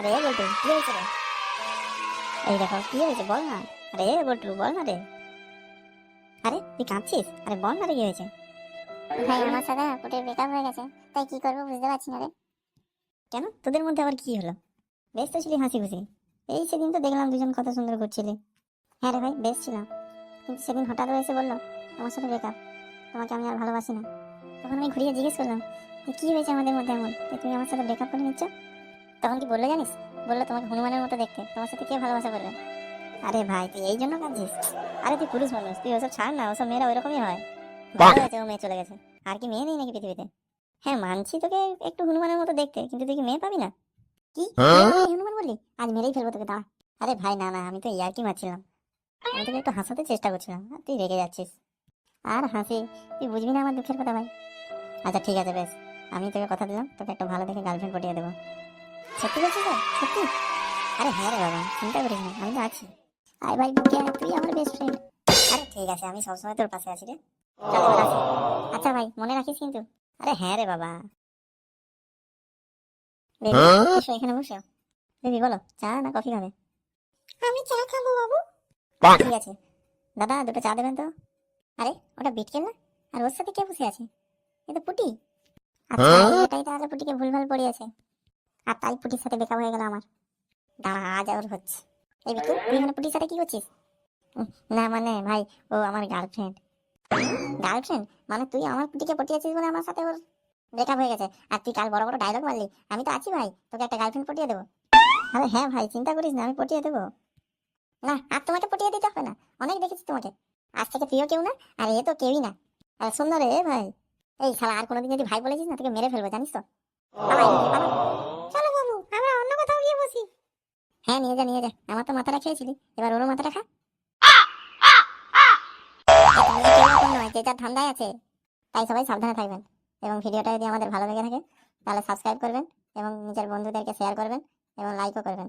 রে বল্টু, কি হয়েছে রে? এই দেখো কি হয়েছে বল না। আরে বল্টু বল না রে। আরে তুই কাঁদছিস? আরে বল না রে, কি হয়েছে? ভাই আমার সাথে না পুটির ব্রেকআপ হয়ে গেছে, তাই কি করবো বুঝতে পারছি না রে। কেন, তোদের মধ্যে আবার কি হলো? বেশ তো ছিলি হাসি খুশি। এই সেদিন তো দেখলাম দুজন কত সুন্দর ঘুরছিলি। হ্যাঁ রে ভাই, বেশ ছিলাম, কিন্তু সেদিন হঠাৎ এসে বললো তোমার সাথে ব্রেকআপ, তোমাকে আমি আর ভালোবাসি না। তখন আমি ঘুরিয়ে জিজ্ঞেস করলাম যে কি হয়েছে আমাদের মধ্যে এমন যে তুমি আমার সাথে ব্রেকআপ করে নিচ্ছ। তখন কি বললো জানিস? বললো তোমাকে হনুমানের মতো দেখতে, তোমার সাথে কে ভালোবাসা করবে। আরে ভাই তুই এই জন্য কাঁদছিস? আরে তুই পুরুষ মানুষ, তুই ওসব ছাড় না, ওসব মেয়েরা ওইরকমই হয়। ভালো হয়েছে ও মেয়ে চলে গেছে, আর কি মেয়ে নেই নাকি পৃথিবীতে? হ্যাঁ মানছি তোকে একটু হনুমানের মতো দেখতে, কিন্তু তুই কি মেয়ে পাবি না? কি হনুমান বললি? আজ মেরেই ফেলবো তোকে, দাঁড়া। আরে ভাই না না, আমি তো ইয়ার্কি মারছিলাম, আমি তোকে একটু হাসাতে চেষ্টা করছিলাম, আর তুই রেগে যাচ্ছিস। আর হাসি, তুই বুঝবি না আমার দুঃখের কথা ভাই। আচ্ছা ঠিক আছে বেশ, আমি তোকে কথা দিলাম, তোকে একটা ভালো দেখে গার্লফ্রেন্ড পটিয়ে দেবো। সত্যি বলছিস তো? সত্যি? আরে হ্যাঁ রে বাবা, চিন্তা করিস না, আমি তো আছি। আয় ভাই বুকে আয়, তুই আমার বেস্ট ফ্রেন্ড। আরে ঠিক আছে, আমি সবসময় তোর পাশে আছি রে। চল এবার আসি। আচ্ছা ভাই মনে রাখিস কিন্তু। আরে হ্যাঁ রে বাবা। বেবি এসো এখানে বসো। বেবি বলো, চা না কফি খাবে? আমি চা খাবো বাবু। ঠিক আছে, দাদা দুটো চা দেবেন তো। আরে ওটা বিটকেল না? আর ওর সাথে কে বসে আছে? এ তো পুটি। আচ্ছা এটাই তাহলে পুটিকে ভুলভাল পড়িয়েছে, আর তাই পুটির সাথে বেকার হয়ে গেল আমার। দাঁড়া আজ আর হচ্ছে। এই বিট্টু, তুই এখানে পুটির সাথে কি করছিস? না মানে ভাই, ও আমার গার্লফ্রেন্ড। গার্লফ্রেন্ড মানে তুই আমার পুটিকে পটিয়েছিস বলে আমার সাথে ওর ব্রেকআপ হয়ে গেছে, আর তুই কাল বড় বড় ডায়লগ মারলি আমি তো আছি ভাই, তোকে একটা গার্লফ্রেন্ড পটিয়ে দেবো। আরে হ্যাঁ ভাই চিন্তা করিস না, আমি পটিয়ে দেবো। না আর তোমাকে পটিয়ে দিতে হবে না, অনেক দেখেছি তোমাকে। আজ থেকে তুইও কেউ না, আর এ তো কেউই না। আর শোন না রে ভাই, এই শালা আর কোনোদিন যদি ভাই বলেছিস না তোকে মেরে ফেলবো জানিস তো। পালা এখান থেকে, পালা। চলো বাবু আমরা অন্য কোথাও গিয়ে বসি। হ্যাঁ নিয়ে যা নিয়ে যা, আমার তো মাথাটা খেয়েছিলি, এবার ওরও মাথাটা খা। তুমি কেউ এখন নয়, যে যার ধান্দায় আছে। তাই সবাই সাবধানে থাকবেন, এবং ভিডিওটা যদি আমাদের ভালো লেগে থাকে তাহলে সাবস্ক্রাইব করবেন, এবং নিজের বন্ধুদেরকে শেয়ার করবেন, এবং লাইকও করবেন।